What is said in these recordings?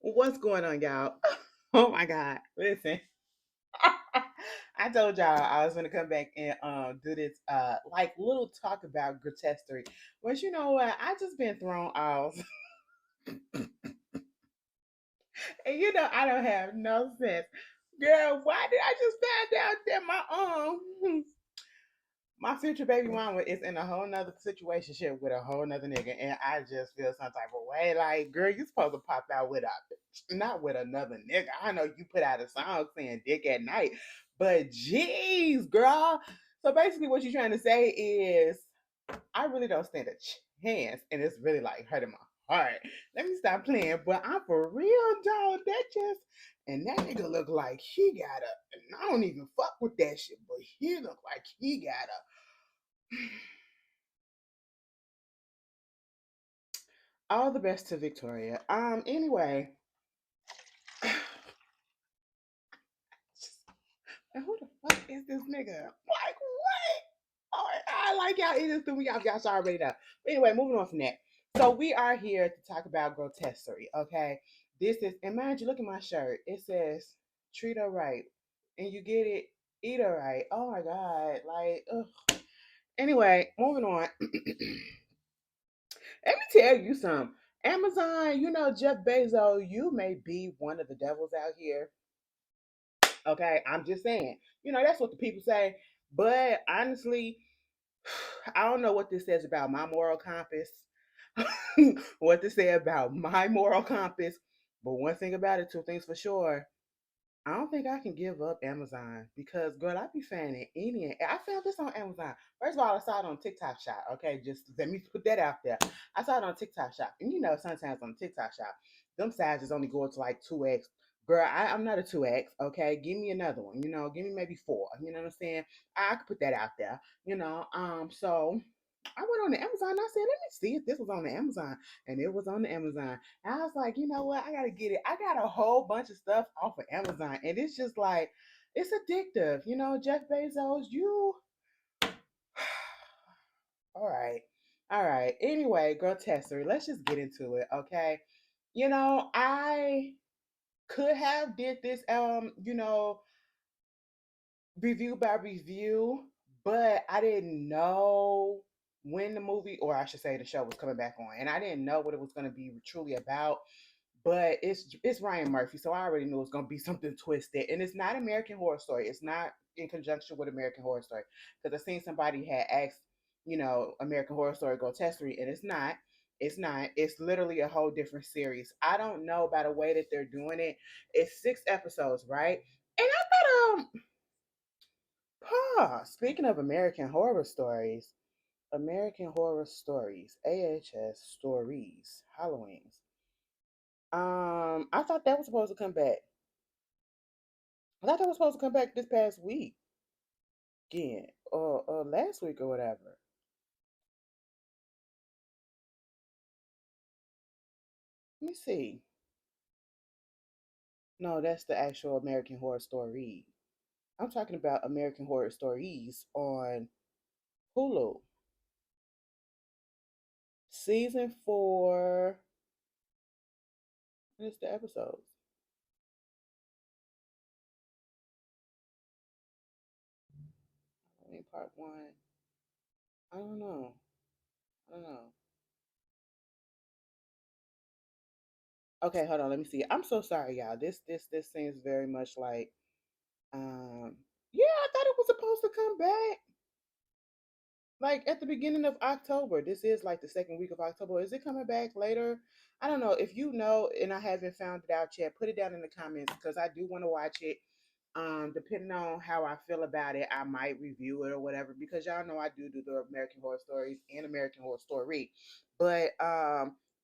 What's going on, y'all? Oh my God. Listen. I told y'all I was gonna come back and do this like little talk about grotesquerie. But you know what? I just been thrown off. And you know I don't have no sense. Girl, why did I just find out that my future baby mama is in a whole nother situation shit with a whole nother nigga, and I just feel some type of way. Like, girl, you supposed to pop out with a not with another nigga. I know you put out a song saying "Dick at Night," but jeez, girl. So basically, what you're trying to say is, I really don't stand a chance, and it's really like hurting my heart. Let me stop playing, but I'm for real, dog. That just and that nigga look like he got a. And I don't even fuck with that shit, but he look like he got a. All the best to Victoria. Anyway, who the fuck is this nigga? Like what? Oh, I like y'all eaters threw me off. Y'all should already know. But anyway, moving on from that. So we are here to talk about grotesquerie. Okay, this is and mind you, look at my shirt. It says "treat her right," and you get it. Eat her right. Oh my god. Like, ugh. Anyway, moving on. Let me tell you something. Amazon, you know, Jeff Bezos, you may be one of the devils out here. Okay, I'm just saying. You know, that's what the people say. But honestly, I don't know what this says about my moral compass, what to say about my moral compass. But one thing about it, two things for sure. I don't think I can give up Amazon because, girl, I be finding any. I found this on Amazon. First of all, I saw it on TikTok Shop. Okay, just let me put that out there. I saw it on TikTok Shop, and you know, sometimes on TikTok Shop, them sizes only go to like 2X. Girl, I'm not a 2X. Okay, give me another one. You know, give me maybe four. You know what I'm saying? I could put that out there. You know, so I went on the Amazon. And I said, let me see if this was on the Amazon, and it was on the Amazon. And I was like, you know what? I gotta get it. I got a whole bunch of stuff off of Amazon, and it's just like it's addictive. You know, Jeff Bezos, you all right. All right. Anyway, grotesquerie. Let's just get into it, okay? You know, I could have did this review by review, but I didn't know when the movie, or I should say the show was coming back on. And I didn't know what it was gonna be truly about. But it's Ryan Murphy, so I already knew it's gonna be something twisted. And it's not American Horror Story. It's not in conjunction with American Horror Story. Because I seen somebody had asked, American Horror Story grotesquerie, and it's not. It's not. It's literally a whole different series. I don't know by the way that they're doing it. It's 6 episodes, right? And I thought, speaking of American Horror Stories, American Horror Stories, AHS Stories, Halloween's. I thought that was supposed to come back. I thought that was supposed to come back this past week again, or last week or whatever. Let me see. No, that's the actual American Horror Story. I'm talking about American Horror Stories on Hulu. Season 4. What's the episodes? I mean, part 1. I don't know. I don't know. Okay, hold on. Let me see. I'm so sorry, y'all. This seems very much like um. Yeah, I thought it was supposed to come back. Like at the beginning of October. This is like the second week of October. Is it coming back later? I don't know. If you know and I haven't found it out yet, put it down in the comments because I do want to watch it. Depending on how I feel about it, I might review it or whatever because y'all know I do the American Horror Stories and American Horror Story. But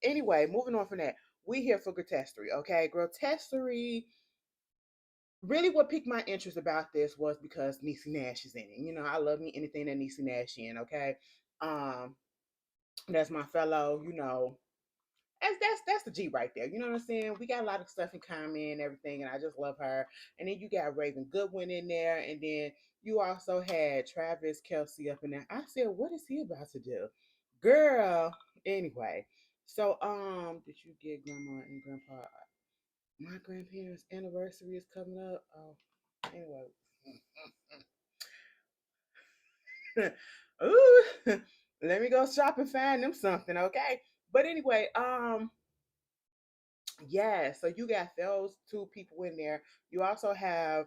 anyway, moving on from that, we here for Grotesquerie, okay? Grotesquerie really what piqued my interest about this was because Niecy Nash is in it. You know, I love me anything that Niecy Nash in, okay? Um, that's my fellow, that's the G right there. You know what I'm saying? We got a lot of stuff in common and everything, and I just love her. And then you got Raven Goodwin in there, and then you also had Travis Kelsey up in there. I said, what is he about to do? Girl, anyway. So did you get grandma and grandpa? My grandparents' anniversary is coming up. Oh, anyway. Ooh, let me go shop and find them something, okay? But anyway, yeah, so you got those two people in there. You also have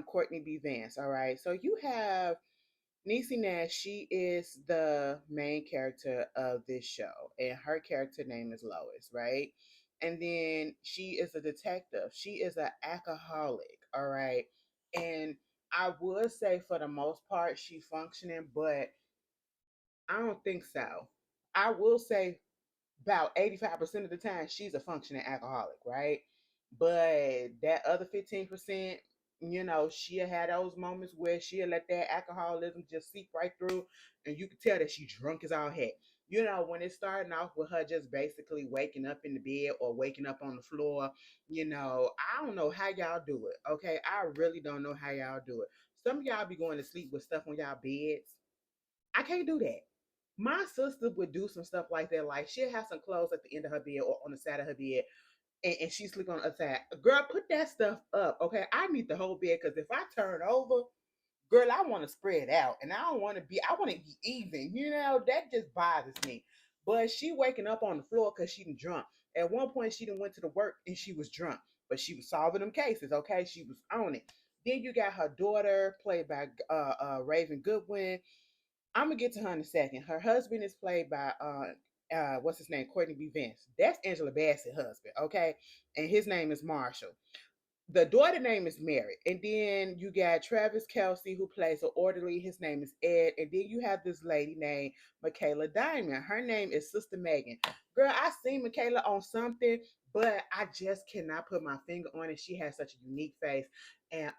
Courtney B. Vance, all right. So you have Niecy Nash, she is the main character of this show, and her character name is Lois, right? And then she is a detective. She is an alcoholic, all right. And I would say for the most part she's functioning, but I don't think so. I will say about 85% of the time she's a functioning alcoholic, right? But that other 15%, she'll have those moments where she'll let that alcoholism just seep right through, and you can tell that she's drunk as all heck. When it's starting off with her just basically waking up in the bed or waking up on the floor, I don't know how y'all do it. Okay, I really don't know how y'all do it. Some of y'all be going to sleep with stuff on y'all beds. I can't do that. My sister would do some stuff like that. Like she'll have some clothes at the end of her bed or on the side of her bed, and she sleep on the other side. Girl, put that stuff up, okay? I need the whole bed because if I turn over, girl, I want to spread out, and I don't want to be. I want to be even. That just bothers me. But she waking up on the floor because she done drunk. At one point, she done went to the work and she was drunk, but she was solving them cases. Okay, she was on it. Then you got her daughter, played by Raven Goodwin. I'm gonna get to her in a second. Her husband is played by what's his name? Courtney B. Vance. That's Angela Bassett's husband, okay? And his name is Marshall. The daughter name is Mary. And then you got Travis Kelsey, who plays an orderly. His name is Ed. And then you have this lady named Michaela Diamond. Her name is Sister Megan. Girl, I seen Michaela on something, but I just cannot put my finger on it. She has such a unique face. And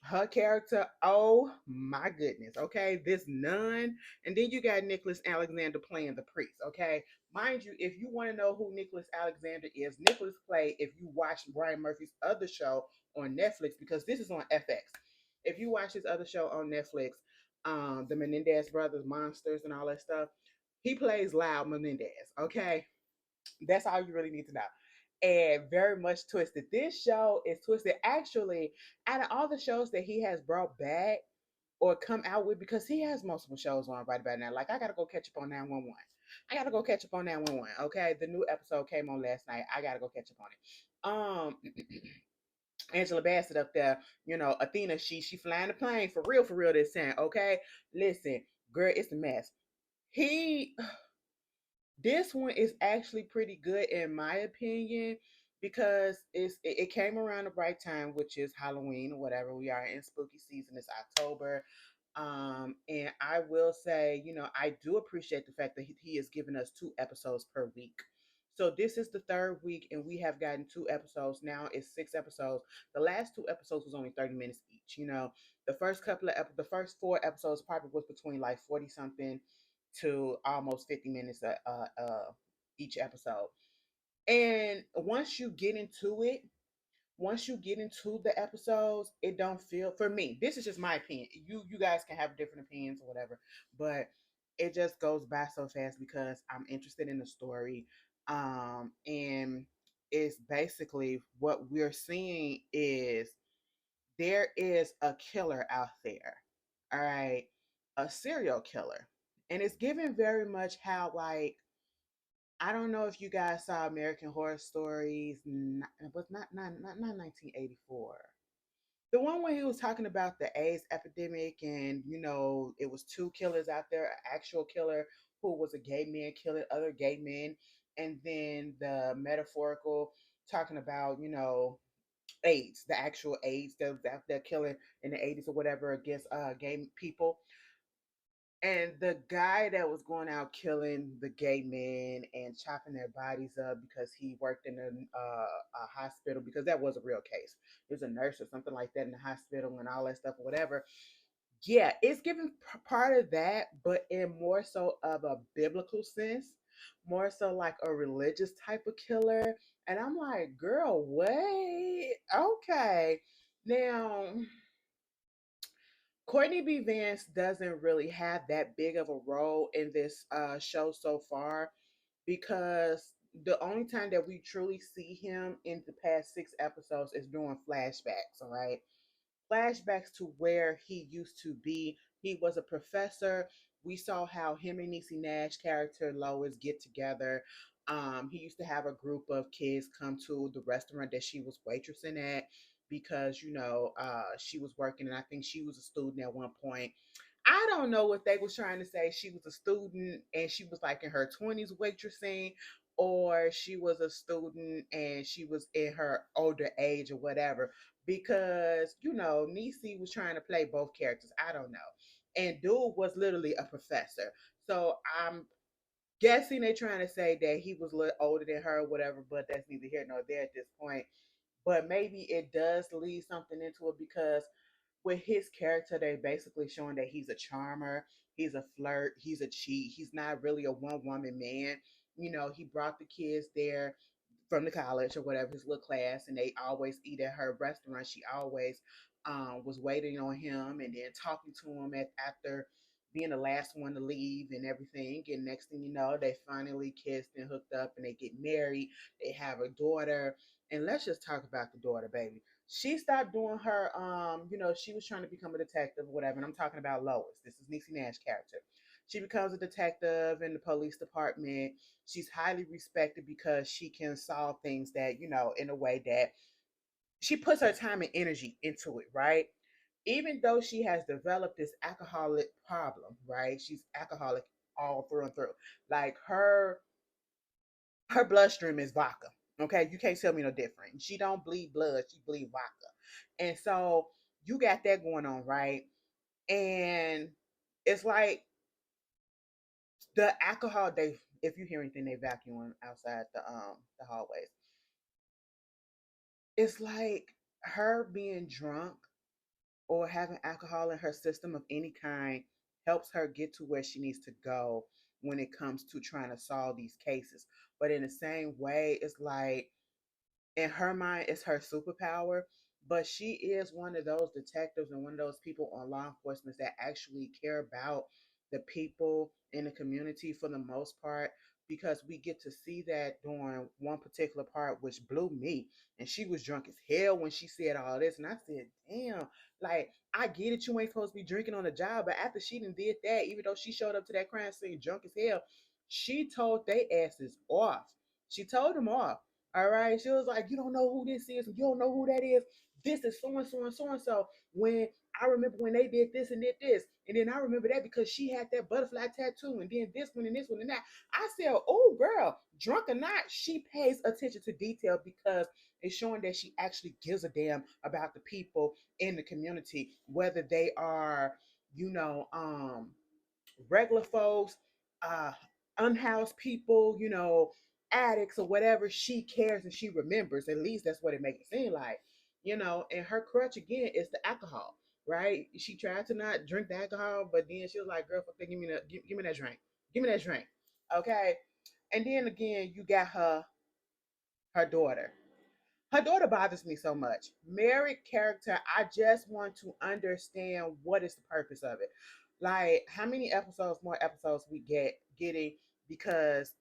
her character, oh my goodness, okay, this nun. And then you got Nicholas Alexander playing the priest, okay. Mind you, if you want to know who Nicholas Alexander is, Nicholas played, if you watch Brian Murphy's other show on Netflix, because this is on FX, if you watch his other show on Netflix, the Menendez brothers, Monsters, and all that stuff, he plays Loud Menendez, okay. That's all you really need to know. And very much twisted. This show is twisted. Actually, out of all the shows that he has brought back or come out with, because he has multiple shows on right about now. Like, I gotta go catch up on 911. I gotta go catch up on 911. Okay. The new episode came on last night. I gotta go catch up on it. Angela Bassett up there, Athena, she flying the plane for real this time. Okay. Listen, girl, it's a mess. He This one is actually pretty good in my opinion because it came around the right time, which is Halloween or whatever. We are in spooky season. It's October. And I will say, I do appreciate the fact that he is giving us 2 episodes per week. So this is the third week, and we have gotten 2 episodes. Now it's 6 episodes. The last 2 episodes was only 30 minutes each. The first 4 episodes probably was between like 40 something to almost 50 minutes each episode. And once you get into the episodes, it don't feel, for me, this is just my opinion. You guys can have different opinions or whatever, but it just goes by so fast because I'm interested in the story. And it's basically what we're seeing is there is a killer out there. All right. A serial killer. And it's given very much how, like, I don't know if you guys saw American Horror Stories, but not 1984. The one where he was talking about the AIDS epidemic, and it was 2 killers out there, an actual killer who was a gay man killing other gay men, and then the metaphorical talking about AIDS, the actual AIDS that was out there killing in the 80s or whatever against gay people. And the guy that was going out killing the gay men and chopping their bodies up because he worked in a hospital, because that was a real case. He was a nurse or something like that in the hospital and all that stuff or whatever. Yeah, it's given part of that, but in more so of a biblical sense, more so like a religious type of killer. And I'm like, girl, wait, okay. Now, Courtney B. Vance doesn't really have that big of a role in this show so far because the only time that we truly see him in the past 6 episodes is during flashbacks. All right, flashbacks to where he used to be. He was a professor. We saw how him and Niecy Nash character Lois get together. He used to have a group of kids come to the restaurant that she was waitressing at because she was working, and I think she was a student at one point. I don't know what they was trying to say. She was a student and she was like in her 20s waitressing, or she was a student and she was in her older age or whatever. Because Niecy was trying to play both characters. I don't know, and dude was literally a professor. So I'm guessing they're trying to say that he was a little older than her or whatever. But that's neither here nor there at this point. But maybe it does lead something into it because with his character, they basically showing that he's a charmer, he's a flirt, he's a cheat, he's not really a one woman man. He brought the kids there from the college or whatever, his little class, and they always eat at her restaurant. She always was waiting on him and then talking to him after being the last one to leave and everything. And next thing you know, they finally kissed and hooked up and they get married. They have a daughter. And let's just talk about the daughter, baby. She stopped doing her, she was trying to become a detective or whatever. And I'm talking about Lois. This is Niecy Nash character. She becomes a detective in the police department. She's highly respected because she can solve things that, in a way that she puts her time and energy into it, right? Even though she has developed this alcoholic problem, right? She's alcoholic all through and through. Like her bloodstream is vodka. Okay, you can't tell me no different. She don't bleed blood, she bleed vodka. And so you got that going on, right? And it's like the alcohol, they if you hear anything, they vacuum outside the hallways. It's like her being drunk or having alcohol in her system of any kind helps her get to where she needs to go when it comes to trying to solve these cases. But in the same way, it's like in her mind it's her superpower, but she is one of those detectives and one of those people on law enforcement that actually care about the people in the community for the most part, because we get to see that during one particular part which blew me. And she was drunk as hell when she said all this, and I said, damn, like, I get it, you ain't supposed to be drinking on the job, but after she done did that, even though she showed up to that crime scene drunk as hell, she told they asses off. She told them off. All right. She was like, you don't know who this is. You don't know who that is. This is so and so and so and so. When I remember when they did this and did this. And then I remember that because she had that butterfly tattoo. And then this one and this one and that. I said, oh, girl, drunk or not, she pays attention to detail because it's showing that she actually gives a damn about the people in the community, whether they are, you know, regular folks, uh, unhoused people, addicts or whatever. She cares and she remembers. At least that's what it makes it seem like, And her crutch again is the alcohol, right? She tried to not drink the alcohol, but then she was like, "Girl, fuck that, give me that drink, give me that drink." Okay, and then again, you got her daughter. Her daughter bothers me so much. Married character, I just want to understand what is the purpose of it. Like how many episodes, more episodes we getting, because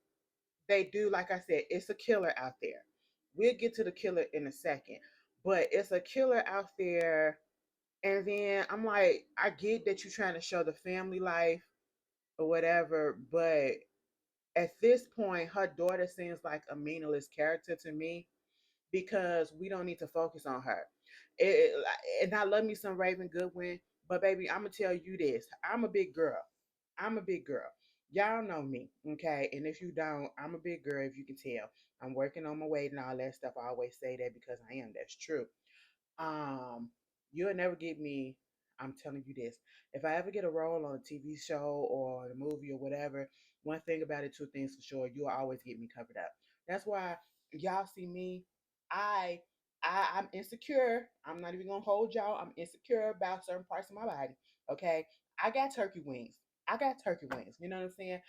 they do, like I said, it's a killer out there. We'll get to the killer in a second. But it's a killer out there, and then I'm like, I get that you're trying to show the family life or whatever, but at this point, her daughter seems like a meaningless character to me because we don't need to focus on her. And I love me some Raven Goodwin, but baby, I'm gonna tell you this: I'm a big girl. I'm a big girl. Y'all know me, okay? And if you don't, I'm a big girl. If you can tell, I'm working on my weight and all that stuff. I always say that because I am. That's true. Um, you'll never get me. I'm telling you this. If I ever get a role on a TV show or a movie or whatever, one thing about it, two things for sure, you'll always get me covered up. That's why y'all see me. I I'm insecure. I'm not even gonna hold y'all. I'm insecure about certain parts of my body. Okay. I got turkey wings. I got turkey wings. You know what I'm saying?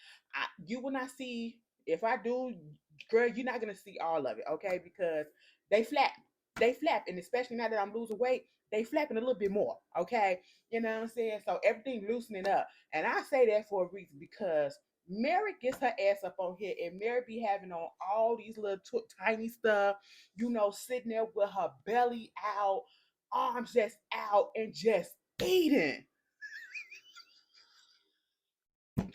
You will not see, if I do, girl, you're not gonna see all of it, okay? Because they flap they flap, and especially now that I'm losing weight, they flapping a little bit more. Okay, you know what I'm saying? So everything loosening up, and I say that for a reason because Mary gets her ass up on here, and Mary be having on all these little tiny stuff, sitting there with her belly out, arms just out, and just eating. Girl,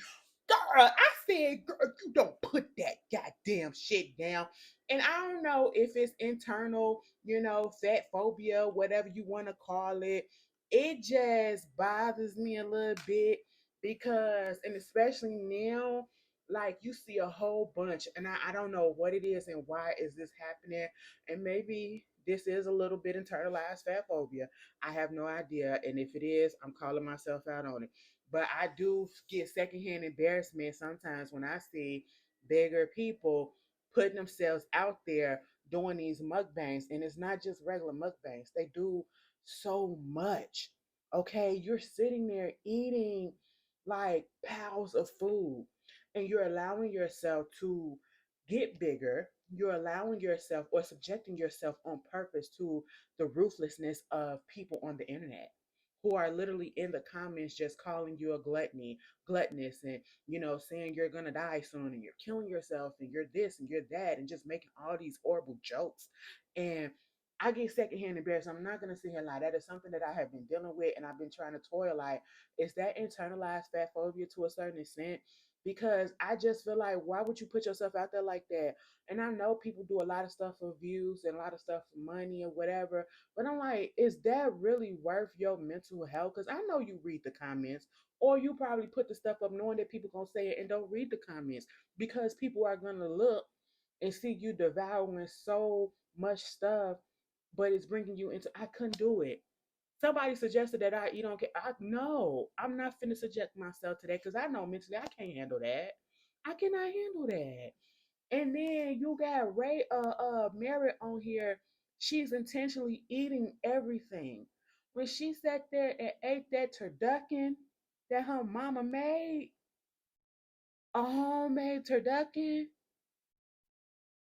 I said, girl, you don't put that goddamn shit down. And I don't know if it's internal, fat phobia, whatever you want to call it. It just bothers me a little bit because, and especially now, like you see a whole bunch, and I don't know what it is and why is this happening. And maybe this is a little bit internalized fat phobia. I have no idea. And if it is, I'm calling myself out on it. But I do get secondhand embarrassment sometimes when I see bigger people putting themselves out there doing these mukbangs. And it's not just regular mukbangs, they do so much. Okay, you're sitting there eating like piles of food and you're allowing yourself to get bigger. You're allowing yourself or subjecting yourself on purpose to the ruthlessness of people on the internet who are literally in the comments just calling you a gluttonous, and saying you're gonna die soon and you're killing yourself and you're this and you're that and just making all these horrible jokes. And I get secondhand embarrassed. I'm not gonna sit here and lie. That is something that I have been dealing with and I've been trying to toil. Like, is that internalized fat phobia to a certain extent? Because I just feel like, why would you put yourself out there like that? And I know people do a lot of stuff for views and a lot of stuff for money or whatever, but I'm like, is that really worth your mental health? Because I know you read the comments, or you probably put the stuff up knowing that people gonna say it and don't read the comments because people are gonna look and see you devouring so much stuff, but it's bringing you into. I couldn't do it. Somebody suggested that I eat on. I no, I'm not finna subject myself to that because I know mentally I can't handle that. I cannot handle that. And then you got Mary on here. She's intentionally eating everything. When she sat there and ate that turducken that her mama made, a homemade turducken,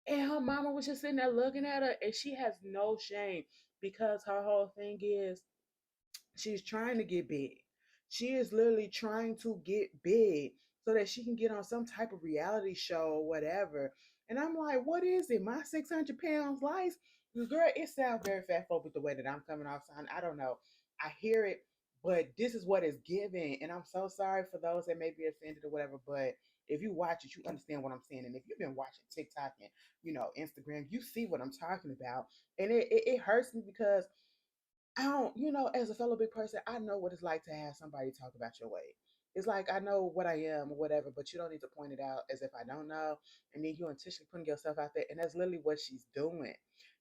and her mama was just sitting there looking at her, and she has no shame because her whole thing is she's trying to get big. She is literally trying to get big so that she can get on some type of reality show or whatever. And I'm like, what is it? My 600 pounds life? Girl, it sounds very fat phobic the way that I'm coming off. Sound. I don't know. I hear it, but this is what it's given. And I'm so sorry for those that may be offended or whatever. But if you watch it, you understand what I'm saying. And if you've been watching TikTok and, Instagram, you see what I'm talking about. And it hurts me because I don't, as a fellow big person, I know what it's like to have somebody talk about your weight. It's like I know what I am or whatever, but you don't need to point it out as if I don't know. And then you're intentionally putting yourself out there, and that's literally what she's doing.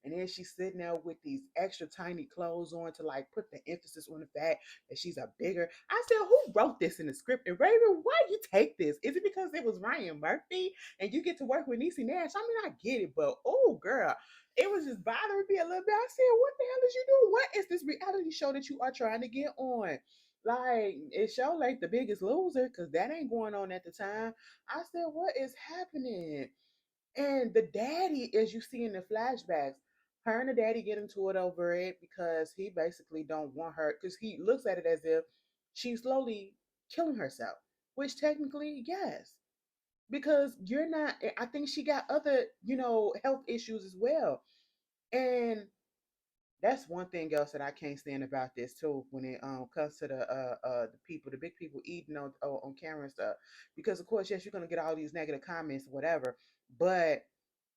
And then she's sitting there with these extra tiny clothes on to like put the emphasis on the fact that she's a bigger. I said, who wrote this in the script? And Raven, why you take this? Is it because it was Ryan Murphy and you get to work with Niecy Nash? I mean, I get it, but oh girl, it was just bothering me a little bit. I said, what the hell is you doing? What is this reality show that you are trying to get on? Like, it showed like the biggest loser, because that ain't going on at the time. I said, what is happening? And the daddy, as you see in the flashbacks, her and the daddy get into it over it because he basically don't want her, because he looks at it as if she's slowly killing herself, which technically, yes, because you're not. I think she got other, health issues as well. And that's one thing else that I can't stand about this too when it comes to the people, the big people eating on camera and stuff. Because of course, yes, you're gonna get all these negative comments, whatever, but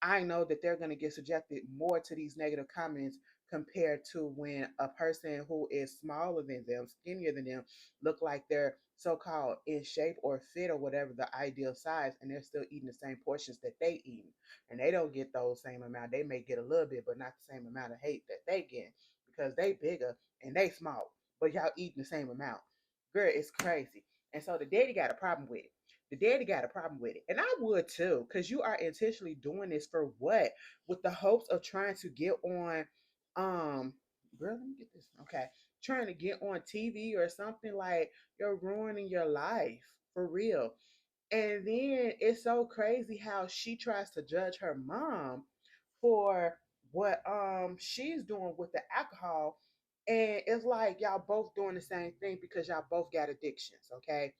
I know that they're gonna get subjected more to these negative comments compared to when a person who is smaller than them, skinnier than them, look like they're so-called in shape or fit or whatever the ideal size, and they're still eating the same portions that they eat, and they don't get those same amount. They may get a little bit, but not the same amount of hate that they get because they bigger and they small, but y'all eating the same amount. Girl, it's crazy. And so the daddy got a problem with it. The daddy got a problem with it. And I would too, because you are intentionally doing this for what? With the hopes of trying to get on girl, let me get this. Okay. Trying to get on TV or something, like you're ruining your life for real. And then it's so crazy how she tries to judge her mom for what she's doing with the alcohol. And it's like y'all both doing the same thing because y'all both got addictions, okay?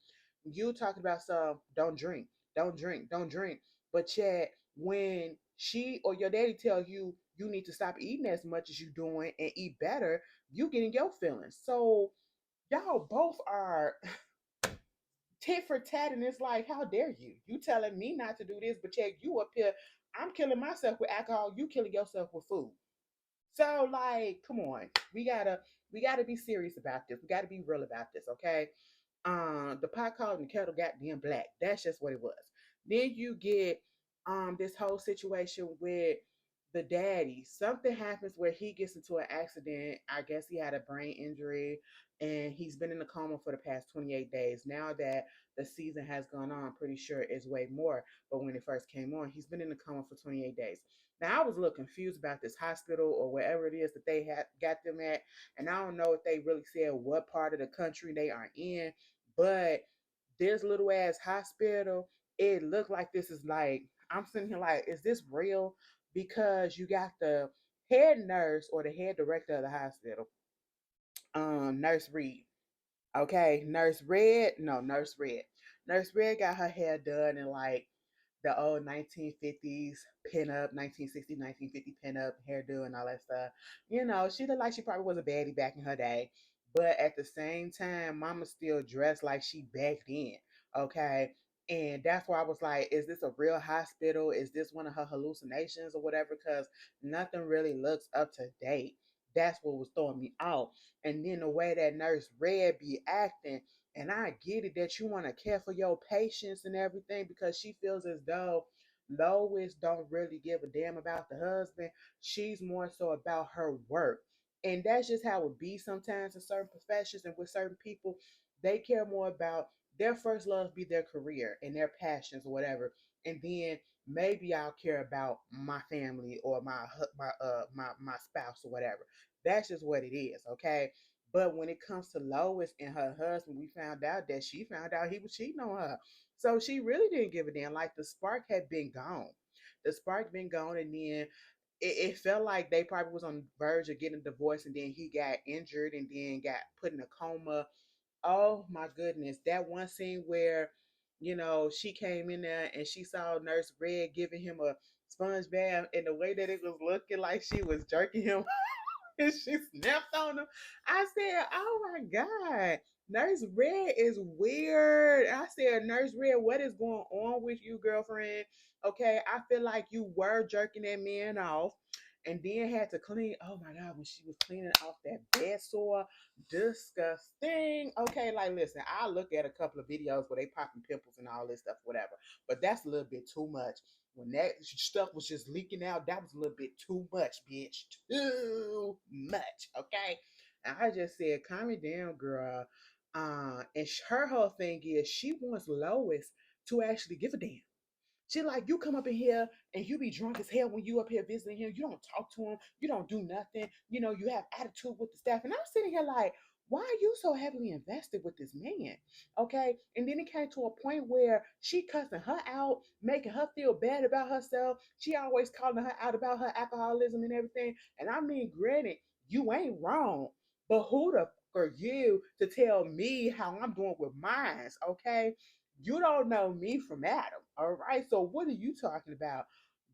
You talking about some don't drink. don't drink, don't drink. But yet, when she or your daddy tell you you need to stop eating as much as you doing and eat better, you getting your feelings. So y'all both are tit for tat, and it's like, how dare you? You telling me not to do this, but yet you up here, I'm killing myself with alcohol, you killing yourself with food. So like, come on, we gotta be serious about this. We gotta be real about this, okay? The pot called and the kettle goddamn black. That's just what it was. Then you get this whole situation with the daddy. Something happens where he gets into an accident. I guess he had a brain injury and he's been in a coma for the past 28 days. Now that the season has gone on, I'm pretty sure it's way more. But when it first came on, he's been in a coma for 28 days. Now I was a little confused about this hospital or wherever it is that they had got them at, and I don't know if they really said what part of the country they are in, but this little ass hospital, it looked like this is like, I'm sitting here like, is this real? Because you got the head nurse or the head director of the hospital, Nurse Reed. Okay, Nurse Red, no, Nurse Red. Nurse Red got her hair done in like the old 1950s pinup, 1960s, 1950 pinup hairdo and all that stuff. You know, she looked like she probably was a baddie back in her day. But at the same time, mama still dressed like she back then. Okay. And that's why I was like, is this a real hospital? Is this one of her hallucinations or whatever? Because nothing really looks up to date. That's what was throwing me off. And then the way that Nurse Red be acting, and I get it that you want to care for your patients and everything because she feels as though Lois don't really give a damn about the husband. She's more so about her work. And that's just how it be sometimes in certain professions and with certain people. They care more about their first love be their career and their passions or whatever. And then maybe I'll care about my family or my spouse or whatever. That's just what it is, okay? But when it comes to Lois and her husband, we found out that she found out he was cheating on her. So she really didn't give a damn. Like the spark had been gone. The spark been gone, and then it felt like they probably was on the verge of getting a divorce, and then he got injured and then got put in a coma. Oh my goodness. That one scene where, she came in there and she saw Nurse Red giving him a sponge bath, and the way that it was looking like she was jerking him and she snapped on him. I said, "Oh my God, Nurse Red is weird." I said, "Nurse Red, what is going on with you, girlfriend?" Okay, I feel like you were jerking that man off. And then had to clean. Oh my God, when she was cleaning off that bed sore, disgusting. Okay, like listen, I look at a couple of videos where they popping pimples and all this stuff, whatever. But that's a little bit too much. When that stuff was just leaking out, that was a little bit too much, bitch. Too much. Okay. And I just said, calm it down, girl. And her whole thing is she wants Lois to actually give a damn. She like, you come up in here and you be drunk as hell when you up here visiting him. You don't talk to him. You don't do nothing. You have attitude with the staff. And I'm sitting here like, why are you so heavily invested with this man? Okay. And then it came to a point where she cussing her out, making her feel bad about herself. She always calling her out about her alcoholism and everything. And I mean, granted, you ain't wrong. But who the fuck are you to tell me how I'm doing with mine? Okay. You don't know me from Adam, all right? So what are you talking about,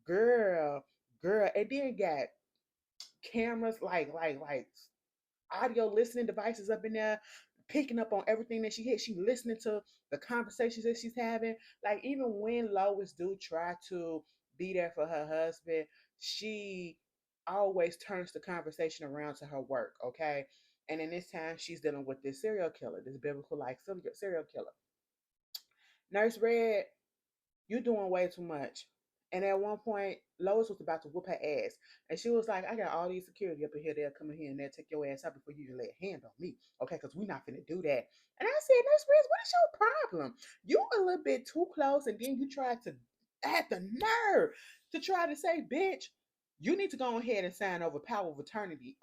girl, girl? And then got cameras like audio listening devices up in there, picking up on everything that she hit. She listening to the conversations that she's having. Like even when Lois do try to be there for her husband, she always turns the conversation around to her work, okay? And in this time, she's dealing with this serial killer, this biblical like serial killer. Nurse Red, you doing way too much. And at one point, Lois was about to whoop her ass. And she was like, I got all these security up in here. They'll come in here and they'll take your ass out before you even lay a hand on me. Okay, because we're not finna do that. And I said, Nurse Riz, what is your problem? You a little bit too close, and then you tried to had the nerve to try to say, bitch, you need to go ahead and sign over power of attorney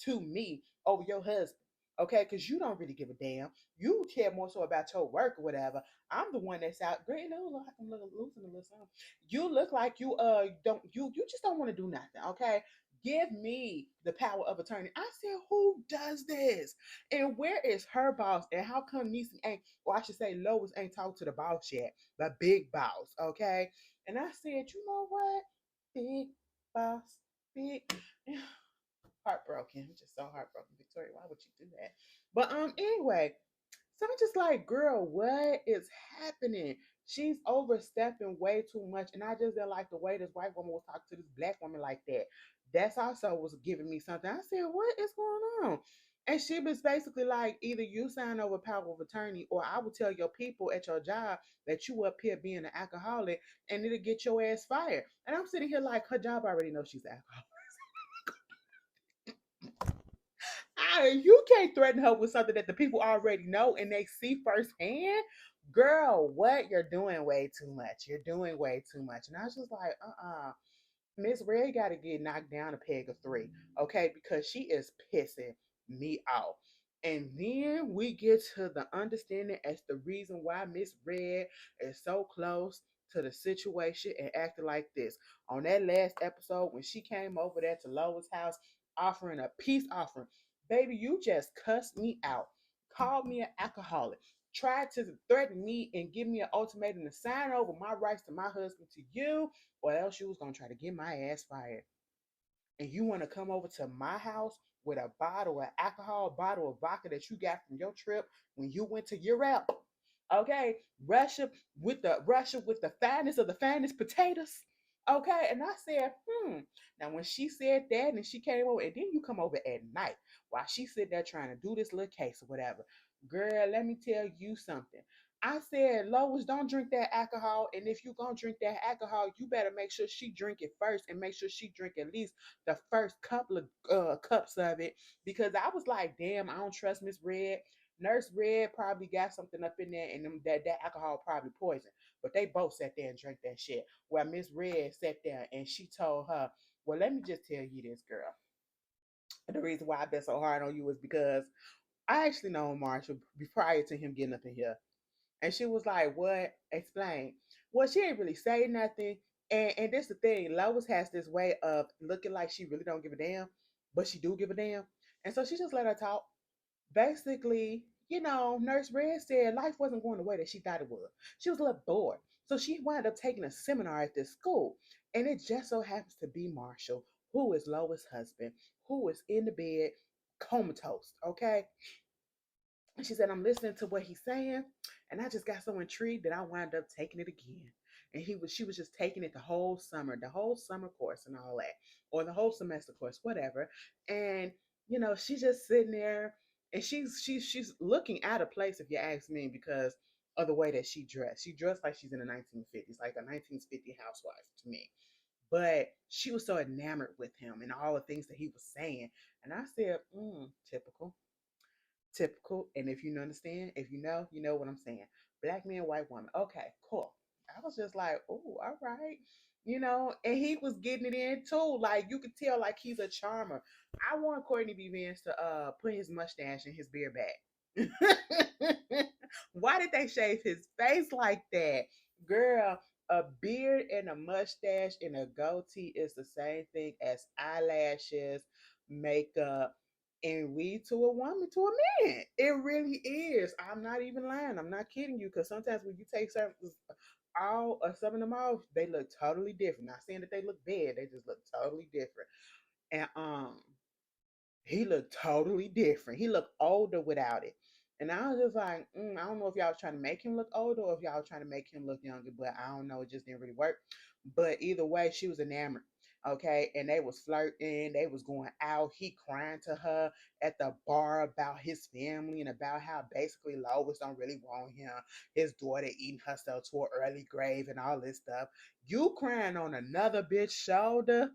to me over your husband. Okay, because you don't really give a damn. You care more so about your work or whatever. I'm the one that's out. Girl, you look like I'm losing a little something. You look like you don't you just don't want to do nothing. Okay, Give me the power of attorney. I said, who does this? And where is her boss? And how come Niecy ain't, or I should say Lois ain't talked to the boss yet, the big boss, okay? And I said, you know what? Big boss, big heartbroken. I'm just so heartbroken, Victoria. Why would you do that? But anyway, so I'm just like, girl, what is happening? She's overstepping way too much. And I just didn't like the way this white woman was talking to this black woman like that. That's also was giving me something. I said, what is going on? And she was basically like, either you sign over power of attorney, or I will tell your people at your job that you up here being an alcoholic, and it'll get your ass fired. And I'm sitting here like, her job already knows she's an alcoholic. You can't threaten her with something that the people already know and they see firsthand. Girl, what? You're doing way too much. You're doing way too much. And I was just like, Miss Red got to get knocked down a peg of three, okay? Because she is pissing me off. And then we get to the understanding as the reason why Miss Red is so close to the situation and acting like this. On that last episode, when she came over there to Lois' house offering a peace offering, baby, you just cussed me out, called me an alcoholic, tried to threaten me and give me an ultimatum to sign over my rights to my husband to you, or else you was gonna try to get my ass fired. And you want to come over to my house with a bottle of alcohol, bottle of vodka that you got from your trip when you went to Europe. Okay, Russia with the finest of the finest potatoes. Okay, and I said, Now when she said that and she came over, and then you come over at night while she sit there trying to do this little case or whatever. Girl, let me tell you something. I said, Lois, don't drink that alcohol. And if you gonna drink that alcohol, you better make sure she drink it first and make sure she drink at least the first couple of cups of it. Because I was like, damn, I don't trust Miss Red. Nurse Red probably got something up in there, and that alcohol probably poison. But they both sat there and drank that shit. Well, Miss Red sat there and she told her, well, let me just tell you this, girl. The reason why I've been so hard on you is because I actually know Marshall prior to him getting up in here. And she was like, what? Explain. Well, she ain't really say nothing. And this the thing. Lois has this way of looking like she really don't give a damn, but she do give a damn. And so she just let her talk. Basically, Nurse Red said life wasn't going the way that she thought it would. She was a little bored. So she wound up taking a seminar at this school. And it just so happens to be Marshall, who is Lois' husband, who is in the bed comatose. Okay. And she said, I'm listening to what he's saying, and I just got so intrigued that I wound up taking it again. And she was just taking it the whole summer course and all that, or the whole semester course, whatever. And she's just sitting there, and she's looking out of place, if you ask me, because of the way that she dressed. She dressed like she's in the 1950s, like a 1950 housewife to me. But she was so enamored with him and all the things that he was saying, and I said, typical. Typical. And if you understand, if you know what I'm saying. Black man, white woman. Okay, cool. I was just like, oh, all right. And he was getting it in too. Like you could tell like he's a charmer. I want Courtney B. Vance to put his mustache and his beard back. Why did they shave his face like that? Girl, a beard and a mustache and a goatee is the same thing as eyelashes, makeup, and weed to a woman to a man. It really is. I'm not even lying. I'm not kidding you. Because sometimes when you take some of them off, they look totally different. Not saying that they look bad. They just look totally different. And he looked totally different. He looked older without it. And I was just like, I don't know if y'all was trying to make him look older or if y'all was trying to make him look younger, but I don't know. It just didn't really work. But either way, she was enamored. Okay. And they was flirting. They was going out. He crying to her at the bar about his family and about how basically Lois don't really want him. His daughter eating herself to an early grave and all this stuff. You crying on another bitch's shoulder.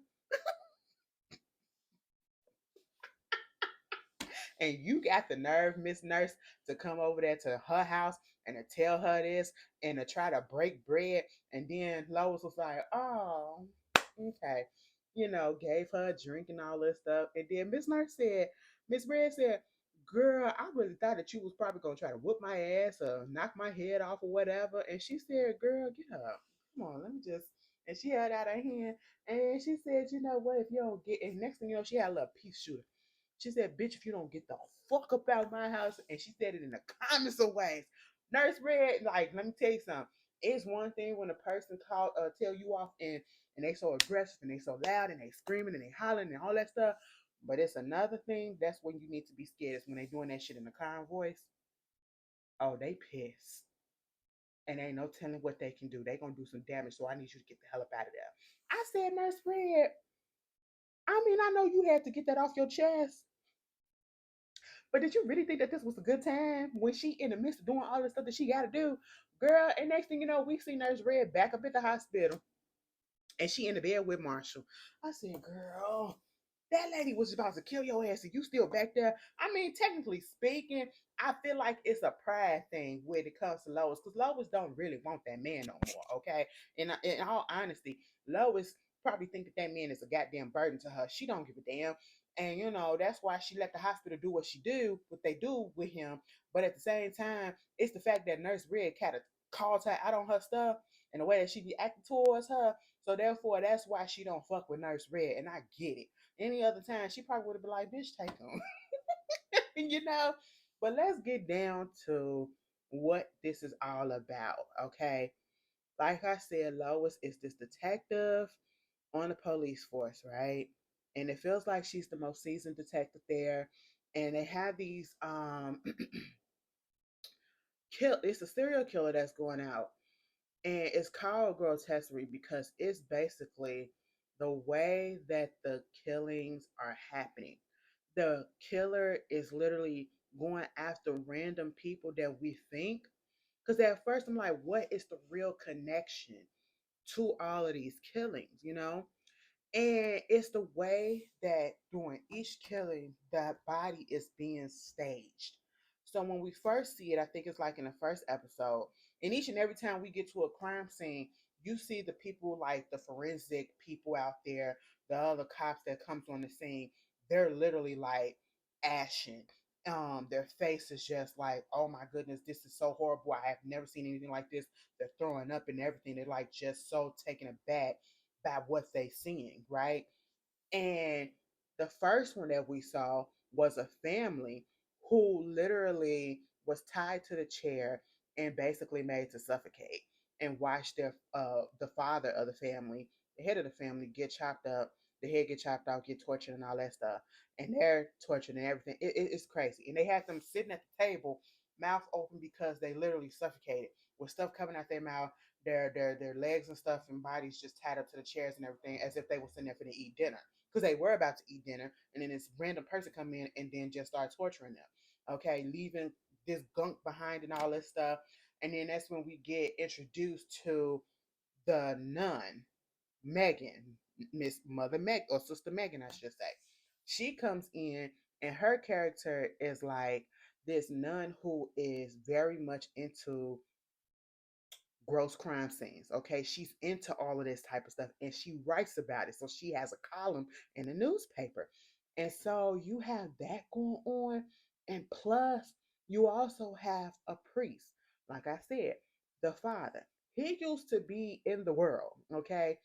And you got the nerve, Miss Nurse, to come over there to her house and to tell her this and to try to break bread. And then Lois was like, oh, okay. Gave her a drink and all this stuff. And then Miss Red said, girl, I really thought that you was probably going to try to whoop my ass or knock my head off or whatever. And she said, girl, get up. Come on, let me just. And she held out her hand and she said, you know what, if you don't get, and next thing you know, she had a little peace shooter. She said, bitch, if you don't get the fuck up out of my house, and she said it in the calmest of ways. Nurse Red, like, let me tell you something. It's one thing when a person tell you off and they so aggressive and they so loud and they screaming and they hollering and all that stuff. But it's another thing. That's when you need to be scared. Is when they doing that shit in a calm voice. Oh, they pissed. And ain't no telling what they can do. They gonna do some damage. So I need you to get the hell up out of there. I said, Nurse Red, I mean, I know you had to get that off your chest. But did you really think that this was a good time when she in the midst of doing all the stuff that she got to do, girl? And next thing you know, we see Nurse Red back up at the hospital, and she in the bed with Marshall. I said, girl, that lady was about to kill your ass, and you still back there. I mean, technically speaking, I feel like it's a pride thing when it comes to Lois, because Lois don't really want that man no more. Okay, and in all honesty, Lois probably think that that man is a goddamn burden to her. She don't give a damn. And you know that's why she let the hospital do what they do with him. But at the same time, it's the fact that Nurse Red kind of calls her out on her stuff and the way that she be acting towards her. So therefore, that's why she don't fuck with Nurse Red, and I get it. Any other time, she probably would have been like, "Bitch, take them," you know. But let's get down to what this is all about, okay? Like I said, Lois is this detective on the police force, right? And it feels like she's the most seasoned detective there. And they have these kill. It's a serial killer that's going out, and it's called Grotesquerie because it's basically the way that the killings are happening. The killer is literally going after random people that we think. Because at first I'm like, what is the real connection to all of these killings, you know? And it's the way that during each killing, that body is being staged. So when we first see it, I think it's like in the first episode, and each and every time we get to a crime scene, you see the people like the forensic people out there, the other cops that comes on the scene, they're literally like ashen. Their face is just like, oh my goodness, this is so horrible. I have never seen anything like this. They're throwing up and everything. They're like just so taken aback by what they seeing, right? And the first one that we saw was a family who literally was tied to the chair and basically made to suffocate and watch their the father of the family, the head of the family, get chopped up, the head get chopped off, get tortured and all that stuff. And they're tortured and everything. It's crazy. And they had them sitting at the table, mouth open because they literally suffocated with stuff coming out their mouth, their legs and stuff and bodies just tied up to the chairs and everything as if they were sitting there for to eat dinner because they were about to eat dinner, and then this random person come in and then just start torturing them. Okay, leaving this gunk behind and all this stuff, and then that's when we get introduced to the nun, Megan, Miss Mother Meg or Sister Megan, I should say. She comes in, and her character is like this nun who is very much into gross crime scenes. Okay, she's into all of this type of stuff and she writes about it. So she has a column in the newspaper. And so you have that going on. And plus, you also have a priest. Like I said, the father. He used to be in the world. Okay,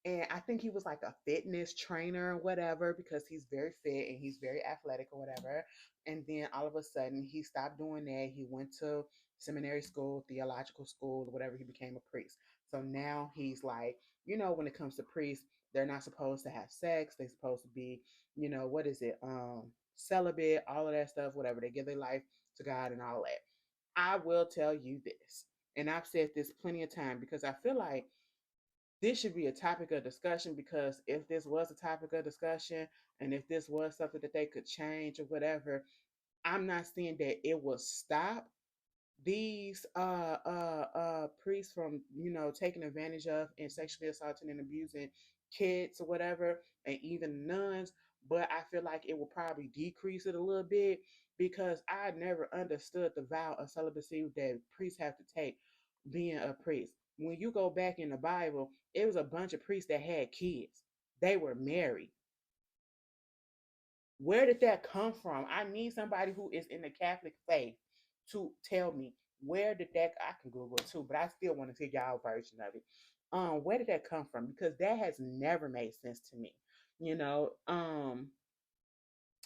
and I think he was like a fitness trainer or whatever because he's very fit and he's very athletic or whatever. And then all of a sudden he stopped doing that. He went to seminary school, theological school, or whatever. He became a priest. So now he's like, you know, when it comes to priests, they're not supposed to have sex. They're supposed to be, you know, what is it? Celibate, all of that stuff, whatever. They give their life to God and all that. I will tell you this, and I've said this plenty of time because I feel like this should be a topic of discussion because if this was a topic of discussion and if this was something that they could change or whatever, I'm not saying that it will stop these priests from taking advantage of and sexually assaulting and abusing kids or whatever and even nuns, but I feel like it will probably decrease it a little bit because I never understood the vow of celibacy that priests have to take being a priest. When you go back in the Bible, it was a bunch of priests that had kids. They were married. Where did that come from? I need somebody who is in the Catholic faith to tell me where did that. I can Google it too, but I still want to see y'all version of it. Where did that come from? Because that has never made sense to me. You know,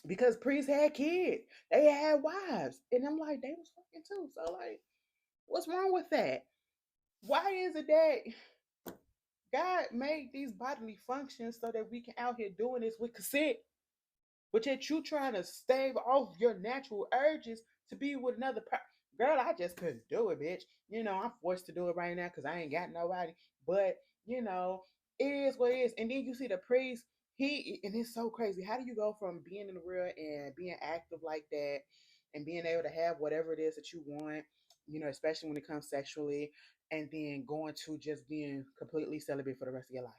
because priests had kids, they had wives, and I'm like, they was fucking too. So like, what's wrong with that? Why is it that God made these bodily functions so that we can out here doing this with consent, but yet you trying to stave off your natural urges to be with another girl? I just couldn't do it, bitch. I'm forced to do it right now because I ain't got nobody. But you know, it is what it is. And then you see the priest. And it's so crazy. How do you go from being in the world and being active like that, and being able to have whatever it is that you want, especially when it comes sexually, and then going to just being completely celibate for the rest of your life?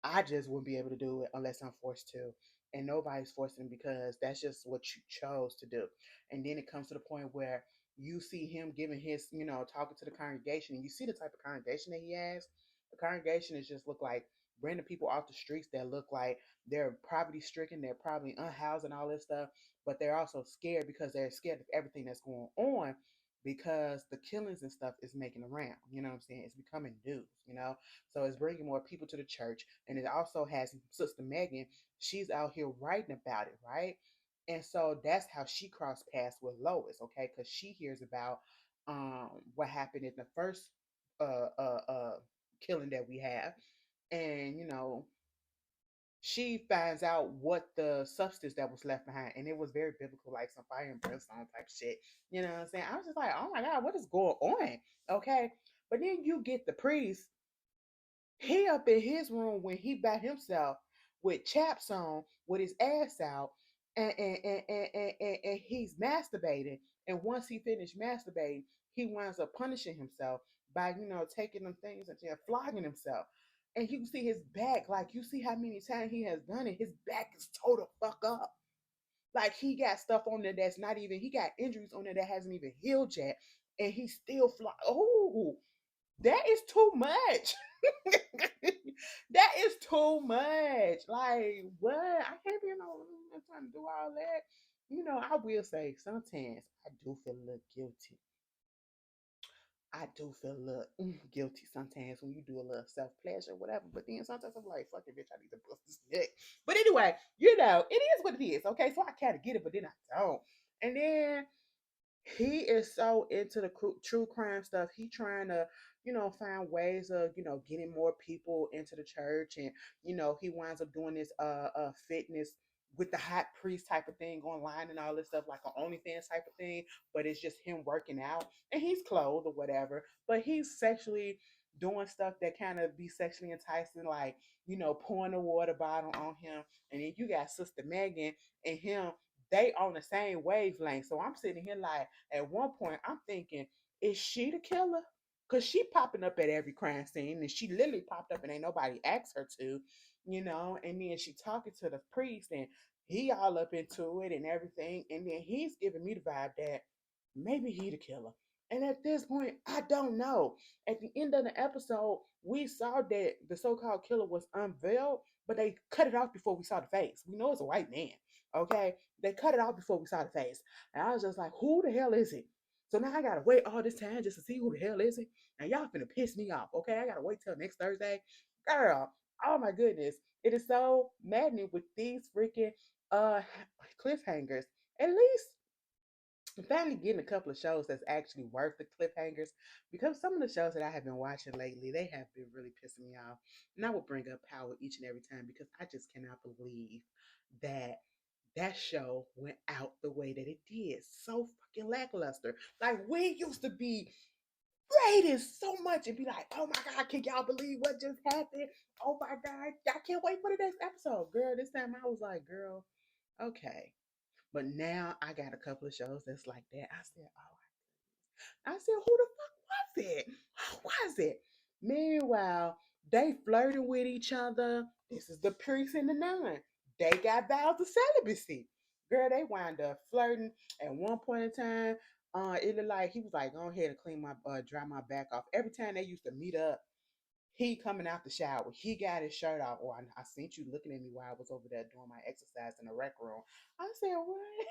I just wouldn't be able to do it unless I'm forced to. And nobody's forcing him because that's just what you chose to do. And then it comes to the point where you see him giving his, talking to the congregation, and you see the type of congregation that he has. The congregation is just look like random people off the streets that look like they're poverty stricken, they're probably unhoused and all this stuff, but they're also scared because they're scared of everything that's going on because the killings and stuff is making around. You know what I'm saying? It's becoming news. So it's bringing more people to the church. And it also has Sister Megan. She's out here writing about it, right? And so that's how she crossed paths with Lois, okay? Because she hears about what happened in the first uh, uh, uh, killing that we have. And, she finds out what the substance that was left behind. And it was very biblical, like some fire and brimstone type shit. You know what I'm saying? I was just like, oh my God, what is going on? Okay. But then you get the priest. He up in his room when he by himself with chaps on, with his ass out, and he's masturbating. And once he finished masturbating, he winds up punishing himself by, taking them things and flogging himself. And you see his back, like you see how many times he has done it. His back is total fuck up. Like he got stuff on there that's not even, he got injuries on there that hasn't even healed yet. And he's still fly. Oh, that is too much. That is too much. Like, what? I can't be in no room trying to do all that. I will say sometimes I do feel a little guilty. I do feel a little guilty sometimes when you do a little self pleasure, whatever. But then sometimes I'm like, fuck it, bitch, I need to bust this neck. But anyway, it is what it is. Okay, so I kind of get it, but then I don't. And then he is so into the true crime stuff. He trying to, find ways of, getting more people into the church, and he winds up doing this fitness with the hot priest type of thing online and all this stuff, like an OnlyFans type of thing. But it's just him working out, and he's clothed or whatever. But he's sexually doing stuff that kind of be sexually enticing, like pouring a water bottle on him. And then you got Sister Megan and him, they on the same wavelength. So I'm sitting here like, at one point I'm thinking, is she the killer? Cause she popping up at every crime scene, and she literally popped up and ain't nobody asked her to. And then she talking to the priest, and he all up into it and everything. And then he's giving me the vibe that maybe he the killer. And at this point, I don't know. At the end of the episode, we saw that the so-called killer was unveiled, but they cut it off before we saw the face. We know it's a white man. Okay, they cut it off before we saw the face, and I was just like, "Who the hell is it?" So now I gotta wait all this time just to see who the hell is it. And y'all finna piss me off. Okay, I gotta wait till next Thursday, girl. Oh my goodness, it is so maddening with these freaking uh cliffhangers. At least I'm finally getting a couple of shows that's actually worth the cliffhangers, because some of the shows that I have been watching lately, they have been really pissing me off. And I will bring up Power each and every time because I just cannot believe that that show went out the way that it did. So fucking lackluster. Like, we used to be rated so much and be like, oh my God, can y'all believe what just happened? Oh my God, I can't wait for the next episode. Girl, this time I was like, girl, okay. But now I got a couple of shows that's like that. I said, who the fuck was it? Who was it? Meanwhile, they flirting with each other. This is the priest and the nun. They got vows of celibacy. Girl, they wind up flirting. At one point in time, it looked like he was like, go ahead and clean my dry my back off. Every time they used to meet up, He coming out the shower. He got his shirt off. Oh, I seen you looking at me while I was over there doing my exercise in the rec room. I said, what?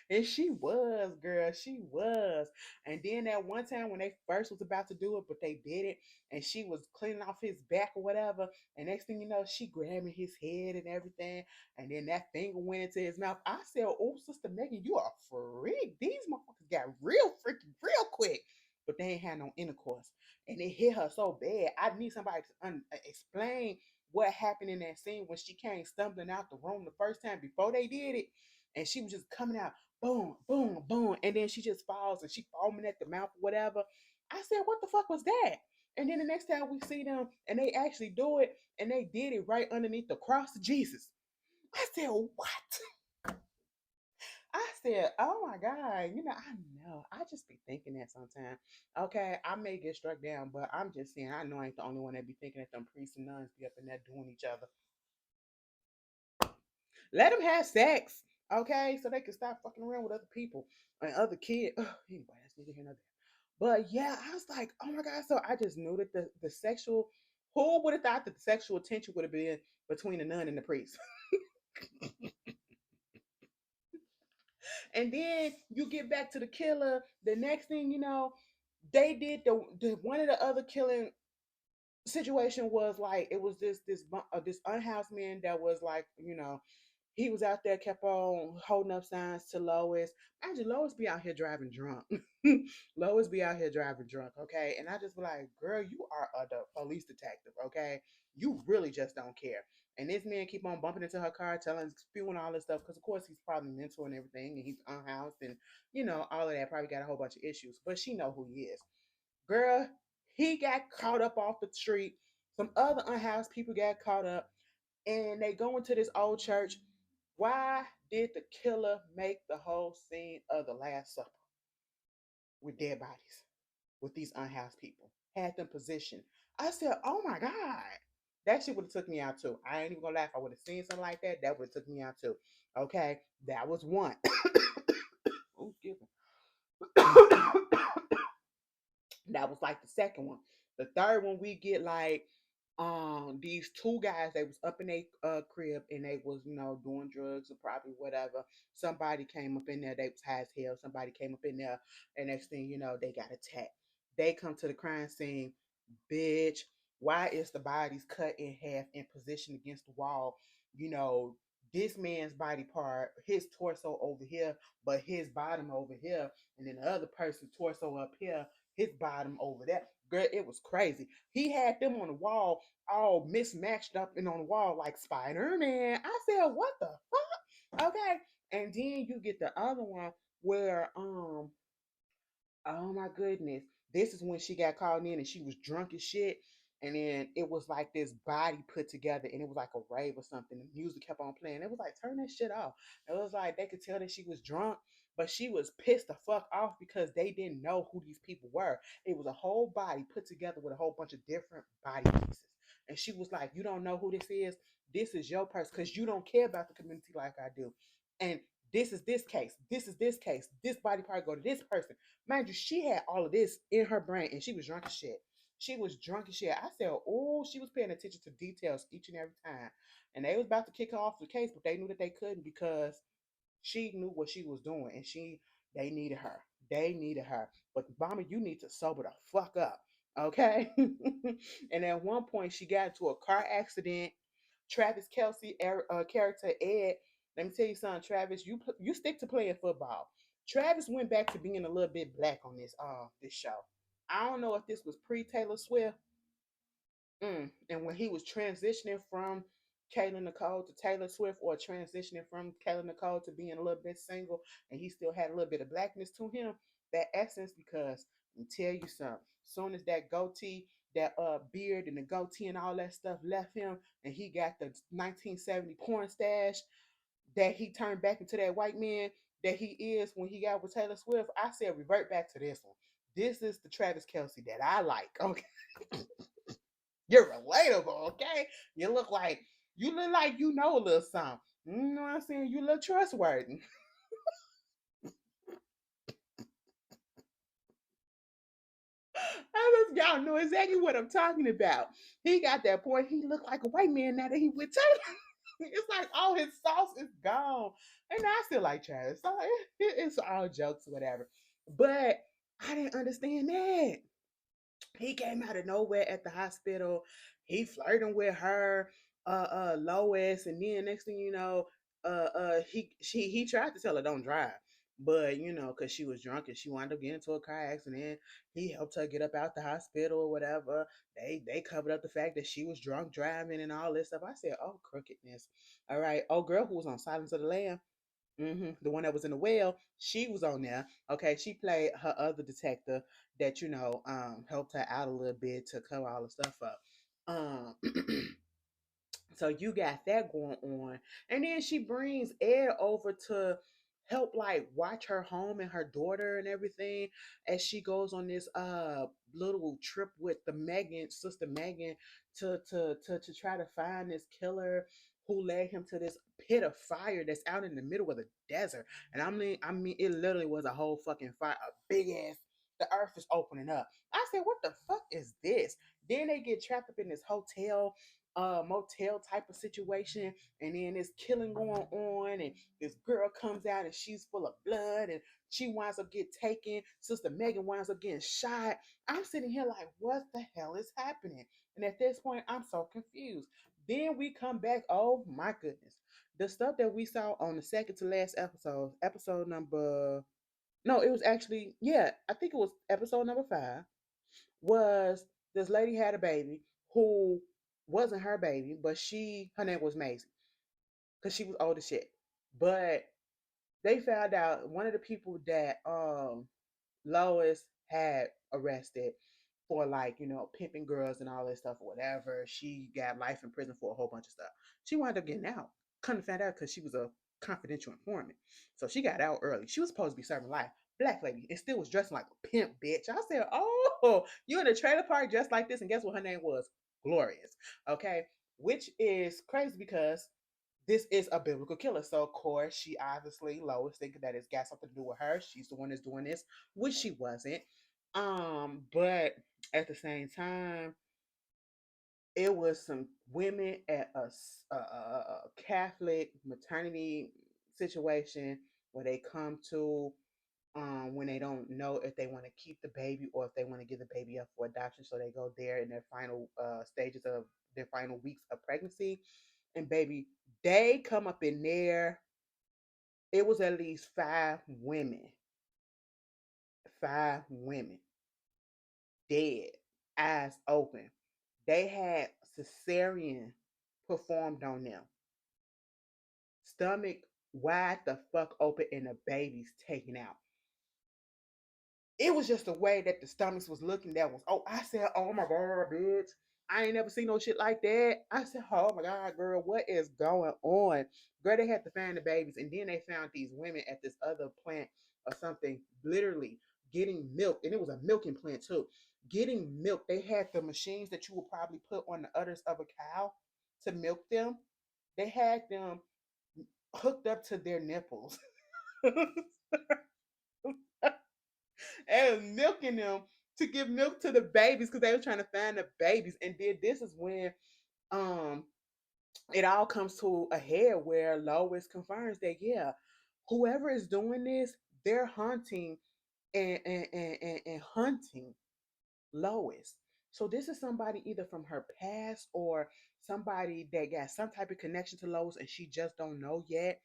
And she was, girl, she was. And then that one time when they first was about to do it, but they did it, and she was cleaning off his back or whatever. And next thing you know, she grabbing his head and everything. And then that finger went into his mouth. I said, oh, Sister Megan, you are a freak. These motherfuckers got real freaky real quick. But they ain't had no intercourse. And it hit her so bad. I need somebody to explain what happened in that scene when she came stumbling out the room the first time before they did it. And she was just coming out, boom, boom, boom. And then she just falls and she foaming at the mouth or whatever. I said, what the fuck was that? And then the next time we see them and they actually do it and they did it right underneath the cross of Jesus. I said, what? I said, oh my God, I know. I just be thinking that sometimes. Okay, I may get struck down, but I'm just saying, I know I ain't the only one that be thinking that them priests and nuns be up in there doing each other. Let them have sex, okay, so they can stop fucking around with other people and other kids. Ugh, anyway, that's neither here nor there. But yeah, I was like, oh my God. So I just knew that the sexual, who would have thought that the sexual tension would have been between the nun and the priest? And then you get back to the killer. The next thing you know, they did the one of the other killing situation was like it was this unhoused man that was like he was out there, kept on holding up signs to Lois. Imagine Lois be out here driving drunk. Lois be out here driving drunk, okay? And I just be like, girl, you are the police detective, okay? You really just don't care. And this man keep on bumping into her car, telling, spewing all this stuff, because of course he's probably mental and everything, and he's unhoused, and all of that. Probably got a whole bunch of issues, but she know who he is. Girl, he got caught up off the street. Some other unhoused people got caught up, and they go into this old church. Why did the killer make the whole scene of the Last Supper with dead bodies, with these unhoused people? Had them positioned. I said, oh my God. That shit would have took me out too. I ain't even gonna laugh. I would have seen something like that. That would have took me out too. Okay, that was one. Oh, excuse me. That was like the second one. The third one we get like these two guys, they was up in a crib and they was doing drugs or probably whatever. Somebody came up in there, they was high as hell. Somebody came up in there, and next thing you know, they got attacked. They come to the crime scene. Bitch, why is the bodies cut in half and positioned against the wall? This man's body part, his torso over here, but his bottom over here, and then the other person's torso up here, his bottom over there. Girl, it was crazy. He had them on the wall, all mismatched up and on the wall like Spider-Man. I said, what the fuck? Okay. And then you get the other one where oh my goodness. This is when she got called in and she was drunk as shit. And then it was like this body put together and it was like a rave or something. The music kept on playing. It was like, turn that shit off. It was like they could tell that she was drunk, but she was pissed the fuck off because they didn't know who these people were. It was a whole body put together with a whole bunch of different body pieces. And she was like, you don't know who this is? This is your person because you don't care about the community like I do. And this is this case. This is this case. This body part go to this person. Mind you, she had all of this in her brain and she was drunk as shit. She was drunk as shit. I said, oh, she was paying attention to details each and every time. And they was about to kick her off the case, but they knew that they couldn't because she knew what she was doing and they needed her. They needed her. But mama, you need to sober the fuck up. Okay. And at one point she got into a car accident. Travis Kelsey character Ed. Let me tell you something, Travis. You stick to playing football. Travis went back to being a little bit black on this show. I don't know if this was pre Taylor Swift. And when he was transitioning from Kayla Nicole to Taylor Swift, or transitioning from Kayla Nicole to being a little bit single, and he still had a little bit of blackness to him, that essence, because let me tell you something. Soon as that goatee, that beard and the goatee and all that stuff left him, and he got the 1970 porn stash, that he turned back into that white man that he is when he got with Taylor Swift. I said revert back to this one. This is the Travis Kelsey that I like. Okay. You're relatable, okay? You look like you know a little something. You know what I'm saying? You look trustworthy. Y'all know exactly what I'm talking about. He got that point. He looked like a white man now that he with it's like all his sauce is gone. And I still like Travis. So it's all jokes, whatever. But I didn't understand that. He came out of nowhere at the hospital. He flirting with her, Lois, and then next thing you know, he tried to tell her don't drive, but you know, cause she was drunk and she wound up getting into a car accident. He helped her get up out the hospital or whatever. They covered up the fact that she was drunk driving and all this stuff. I said, oh crookedness. All right, old girl who was on Silence of the Lamb. The one that was in the well, she was on there. Okay, she played her other detective that helped her out a little bit to cover all the stuff up. Um, so you got that going on. And then she brings Ed over to help like watch her home and her daughter and everything as she goes on this little trip with the Megan, sister Megan, to try to find this killer who led him to this pit of fire that's out in the middle of the desert. And I mean it literally was a whole fucking fire, a big ass, the earth is opening up. I said, what the fuck is this? Then they get trapped up in this hotel motel type of situation, and then this killing going on, and this girl comes out and she's full of blood, and she winds up getting taken. Sister Megan winds up getting shot. I'm sitting here like, what the hell is happening? And at this point, I'm so confused. Then we come back. Oh my goodness, the stuff that we saw on the second to last episode, episode number no, it was actually, yeah, I think it was episode number 5, was this lady had a baby who wasn't her baby, but her name was Maisie because she was old as shit. But they found out one of the people that Lois had arrested for, like, pimping girls and all that stuff or whatever. She got life in prison for a whole bunch of stuff. She wound up getting out. Couldn't find out because she was a confidential informant. So she got out early. She was supposed to be serving life. Black lady, and still was dressing like a pimp, bitch. I said, oh, you in a trailer park dressed like this, and guess what her name was? Glorious. Okay, which is crazy because this is a biblical killer. So of course she obviously, Lois, thinking that it's got something to do with her. She's the one that's doing this, which she wasn't. But at the same time, it was some women at a Catholic maternity situation where they come to when they don't know if they want to keep the baby or if they want to give the baby up for adoption. So they go there in their final stages of their final weeks of pregnancy. And baby, they come up in there. It was at least five women dead, eyes open. They had cesarean performed on them, stomach wide the fuck open, and the baby's taken out. It was just the way that the stomachs was looking. That was, oh, I said, oh my god, bitch, I ain't never seen no shit like that. I said, oh my god, girl, what is going on? Girl, they had to find the babies, and then they found these women at this other plant or something, literally getting milk, and it was a milking plant too. Getting milk, they had the machines that you would probably put on the udders of a cow to milk them. They had them hooked up to their nipples and milking them to give milk to the babies because they were trying to find the babies. And then this is when um it all comes to a head where Lois confirms that, yeah, whoever is doing this, they're hunting and hunting Lois. So this is somebody either from her past or somebody that got some type of connection to Lois and she just don't know yet.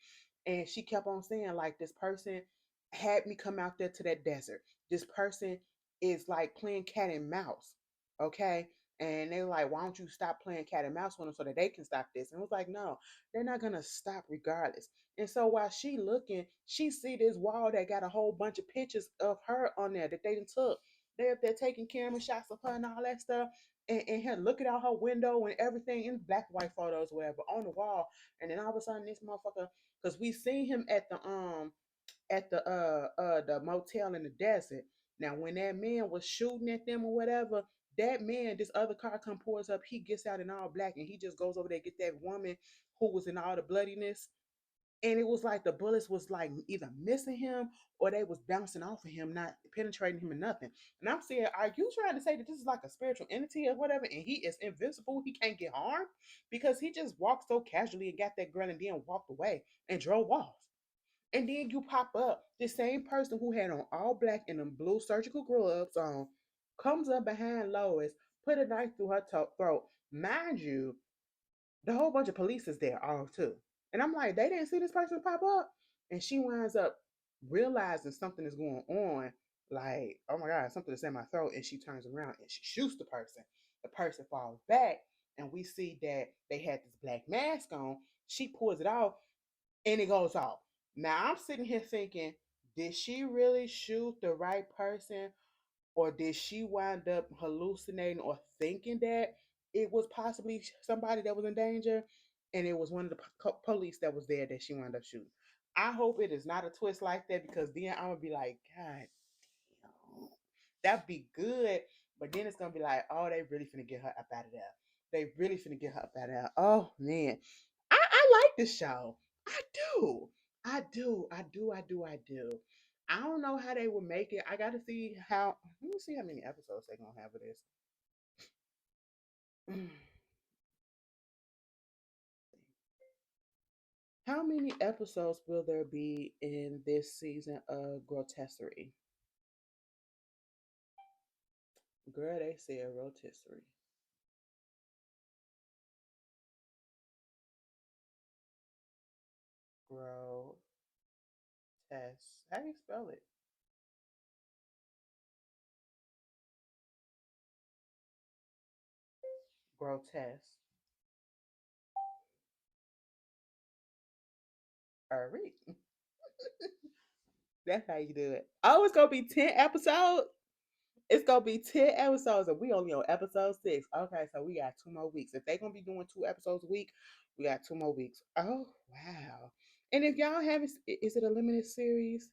And she kept on saying, like, this person had me come out there to that desert. This person is like playing cat and mouse. Okay. And they were like, why don't you stop playing cat and mouse with them so that they can stop this? And it was like, no, they're not gonna stop regardless. And so while she looking, she see this wall that got a whole bunch of pictures of her on there that they done took. They're up there taking camera shots of her and all that stuff. And her looking out her window and everything in black and white photos, whatever, on the wall. And then all of a sudden this motherfucker, because we seen him at the motel in the desert. Now when that man was shooting at them or whatever, that man, this other car come pours up, he gets out in all black and he just goes over there get that woman who was in all the bloodiness. and it was like the bullets was like either missing him or they was bouncing off of him, not penetrating him or nothing. And I'm saying, are you trying to say that this is like a spiritual entity or whatever, and he is invincible, he can't get harmed? Because he just walked so casually and got that gun and then walked away and drove off. And then you pop up, the same person who had on all black and them blue surgical gloves on, comes up behind Lois, put a knife through her throat. Mind you, the whole bunch of police is there all too. And I'm like, they didn't see this person pop up. And she winds up realizing something is going on. Like, oh my God, something is in my throat. And she turns around and she shoots the person. The person falls back. And we see that they had this black mask on. She pulls it off and it goes off. Now I'm sitting here thinking, did she really shoot the right person? Or did she wind up hallucinating or thinking that it was possibly somebody that was in danger and it was one of the police that was there that she wound up shooting? I hope it is not a twist like that, because then I'm gonna be like, God damn, that'd be good. But then it's gonna be like, oh, they really finna get her up out of there. They really finna get her up out of there. Oh man, I like this show. I do. I do. I don't know how they will make it. I got to see how. Let me see how many episodes they're gonna have of this. How many episodes will there be in this season of Grotesquerie? Girl, they said rotisserie. Grotesque. How do you spell it? Grotesque. All right. That's how you do it. Oh, it's gonna be 10 episodes. It's gonna be 10 episodes, and we only on episode 6. Okay, so we got 2 more weeks. If they're gonna be doing 2 episodes a week, we got 2 more weeks. Oh wow! And if y'all haven't, is it a limited series?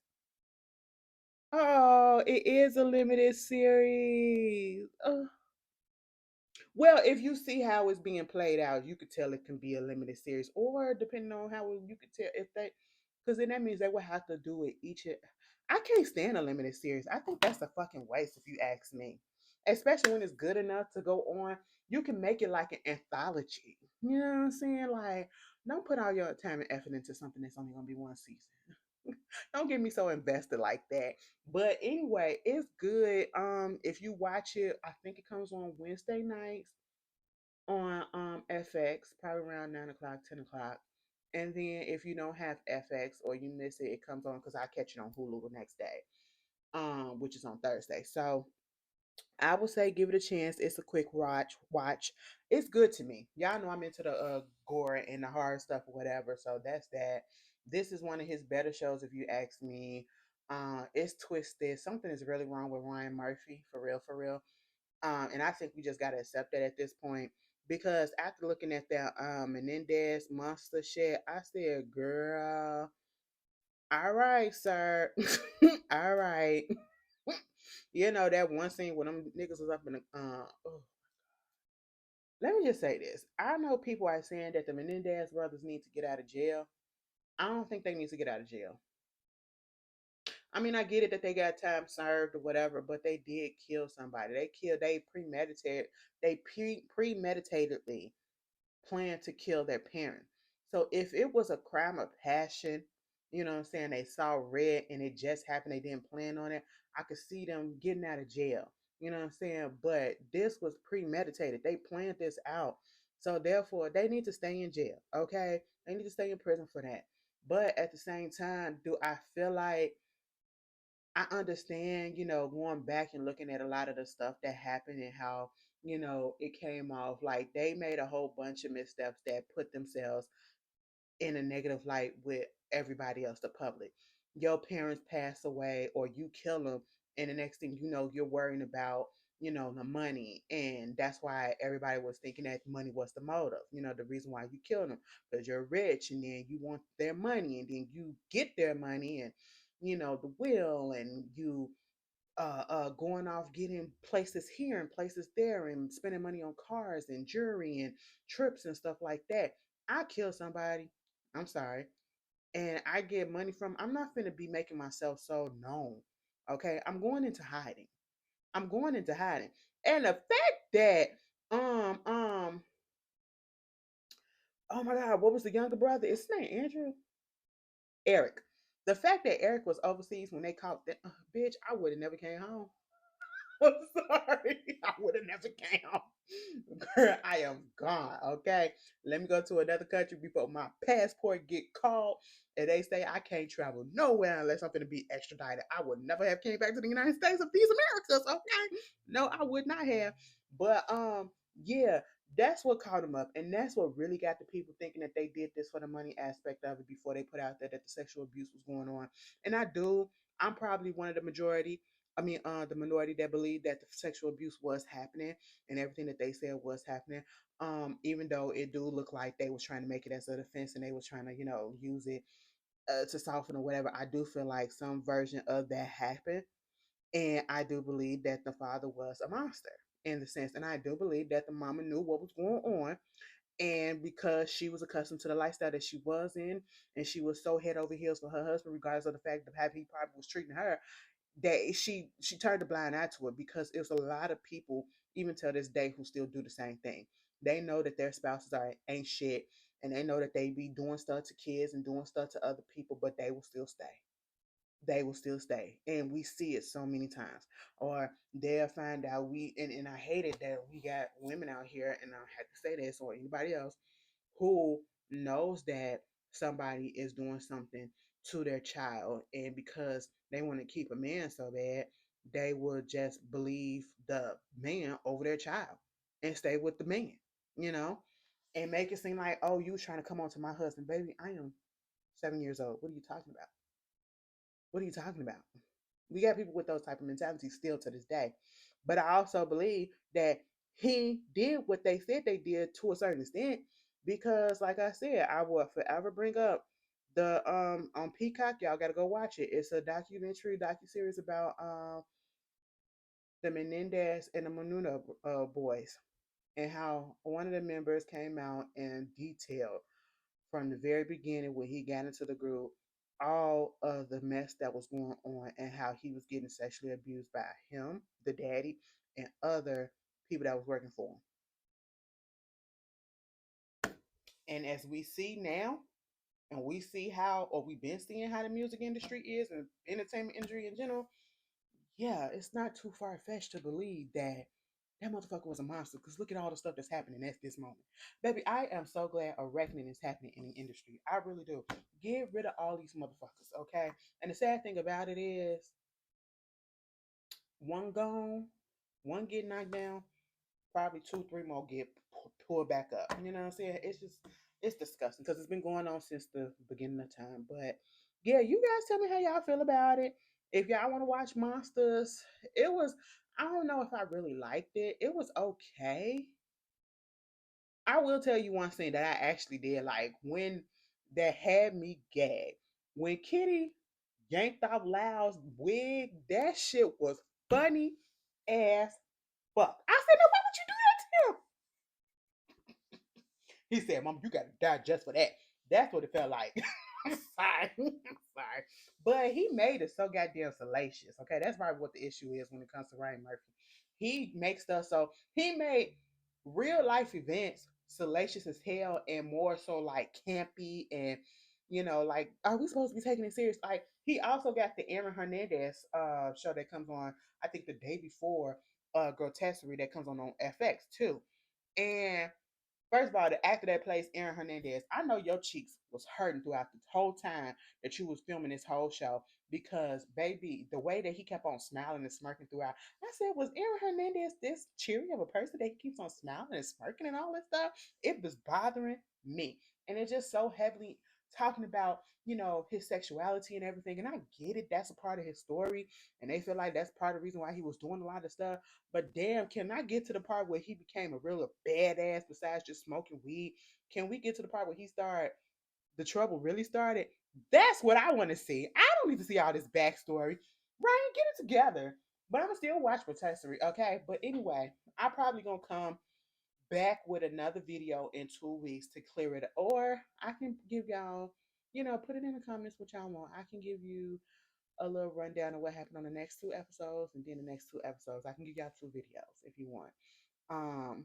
Oh, it is a limited series. Oh. Well, if you see how it's being played out, you could tell it can be a limited series, or depending on how you could tell if they, because then that means they would have to do it each. I can't stand a limited series. I think that's a fucking waste if you ask me. Especially when it's good enough to go on, you can make it like an anthology. You know what I'm saying? Like, don't put all your time and effort into something that's only gonna be one season. Don't get me so invested like that. But anyway, it's good. If you watch it, I think it comes on Wednesday nights on FX, probably around 9 o'clock, 10 o'clock. And then if you don't have FX or you miss it, it comes on because I catch it on Hulu the next day, which is on Thursday. So I would say give it a chance. It's a quick watch. Watch. It's good to me. Y'all know I'm into the gore and the horror stuff or whatever. So that's that. This is one of his better shows, if you ask me. It's twisted. Something is really wrong with Ryan Murphy, for real, for real. And I think we just gotta accept that at this point. Because after looking at that Menendez monster shit, I said, girl, all right, sir. All right. You know that one scene when them niggas was up in the oh. Let me just say this. I know people are saying that the Menendez brothers need to get out of jail. I don't think they need to get out of jail. I mean, I get it that they got time served or whatever, but they did kill somebody. They premeditatedly planned to kill their parent. So if it was a crime of passion, you know what I'm saying, they saw red and it just happened, they didn't plan on it, I could see them getting out of jail. You know what I'm saying? But this was premeditated. They planned this out. So therefore, they need to stay in jail. Okay? They need to stay in prison for that. But at the same time, do I feel like I understand, going back and looking at a lot of the stuff that happened and how, it came off like they made a whole bunch of missteps that put themselves in a negative light with everybody else, the public. Your parents pass away or you kill them, and the next thing you know, you're worrying about, the money. And that's why everybody was thinking that money was the motive, the reason why you killed them, because you're rich and then you want their money and then you get their money and, the will, and you going off getting places here and places there and spending money on cars and jewelry and trips and stuff like that. I kill somebody. I'm sorry. and I get money from, I'm not finna be making myself so known. Okay, I'm going into hiding. I'm going into hiding. And the fact that um um oh my god, what was the younger brother? Is his name Andrew? Eric. The fact that Eric was overseas when they caught that bitch, I would have never came home. I'm sorry. I would have never came home. Girl, I am gone. Okay. Let me go to another country before my passport get called and they say I can't travel nowhere unless I'm gonna be extradited. I would never have came back to the United States of these Americas. Okay. No, I would not have. But yeah, that's what caught them up. And that's what really got the people thinking that they did this for the money aspect of it before they put out there that the sexual abuse was going on. And I'm probably one of the majority. The minority that believed that the sexual abuse was happening and everything that they said was happening. Even though it do look like they was trying to make it as a defense and they was trying to, use it to soften or whatever. I do feel like some version of that happened, and I do believe that the father was a monster in the sense, and I do believe that the mama knew what was going on, and because she was accustomed to the lifestyle that she was in, and she was so head over heels for her husband, regardless of the fact of how he probably was treating her, that she turned a blind eye to it because there's a lot of people even till this day who still do the same thing. They know that their spouses ain't shit, and they know that they be doing stuff to kids and doing stuff to other people, but they will still stay. They will still stay, and we see it so many times. Or they'll find out and I hate it that we got women out here, and I have to say this, or anybody else who knows that somebody is doing something to their child, and because they want to keep a man so bad, they will just believe the man over their child and stay with the man, you know, and make it seem like, oh, you trying to come on to my husband. Baby, I am 7 years old. What are you talking about? What are you talking about? We got people with those type of mentalities still to this day. But I also believe that he did what they said they did to a certain extent because, like I said, I will forever bring up the on Peacock. Y'all got to go watch it. It's a documentary docu series about the Menendez and the Manuna boys, and how one of the members came out and detailed from the very beginning when he got into the group all of the mess that was going on and how he was getting sexually abused by him, the daddy, and other people that was working for him. And as we see now, and we see how, or we've been seeing how the music industry is and entertainment industry in general, yeah, it's not too far fetched to believe that that motherfucker was a monster. Because look at all the stuff that's happening at this moment. Baby, I am so glad a reckoning is happening in the industry. I really do. Get rid of all these motherfuckers, okay? And the sad thing about it is, one gone, one get knocked down, probably two, three more get pulled back up. You know what I'm saying? It's disgusting because it's been going on since the beginning of time. But yeah, you guys tell me how y'all feel about it. If y'all want to watch Monsters, it was, I don't know if I really liked it. It was okay. I will tell you one thing that I actually did like when that had me gagged. When Kitty yanked off Lyle's wig, that shit was funny as fuck. I said, no, why would you do that to him? He said, Mom, you gotta die just for that. That's what it felt like. I'm sorry. I'm sorry. But he made it so goddamn salacious. Okay, that's probably what the issue is when it comes to Ryan Murphy. He makes stuff so he made real life events salacious as hell and more so like campy and like, are we supposed to be taking it serious? Like he also got the Aaron Hernandez show that comes on, I think the day before Grotesquerie that comes on FX too. And first of all, the actor that plays Aaron Hernandez, I know your cheeks was hurting throughout the whole time that you was filming this whole show because, baby, the way that he kept on smiling and smirking throughout, I said, was Aaron Hernandez this cheery of a person that he keeps on smiling and smirking and all that stuff? It was bothering me. And it's just so heavily talking about, his sexuality and everything. And I get it. That's a part of his story. And they feel like that's part of the reason why he was doing a lot of stuff. But damn, can I get to the part where he became a real badass besides just smoking weed? Can we get to the part where the trouble really started? That's what I want to see. I don't need to see all this backstory. Ryan, get it together. But I'm gonna still watch Rotisserie, okay? But anyway, I'm probably gonna come back with another video in 2 weeks to clear it, or I can give y'all, put it in the comments what y'all want. I can give you a little rundown of what happened on the next two episodes, and then the next two episodes. I can give y'all two videos if you want. Um,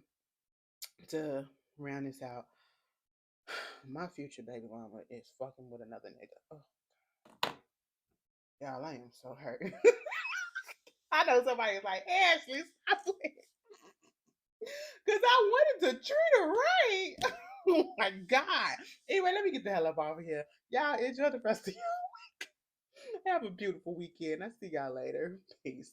to round this out, my future baby mama is fucking with another nigga. Oh, y'all, I am so hurt. I know somebody's like, Ashley, stop it. Because I wanted to treat her right. Oh my God. Anyway, let me get the hell up off of here. Y'all enjoy the rest of your week. Have a beautiful weekend. I'll see y'all later. Peace.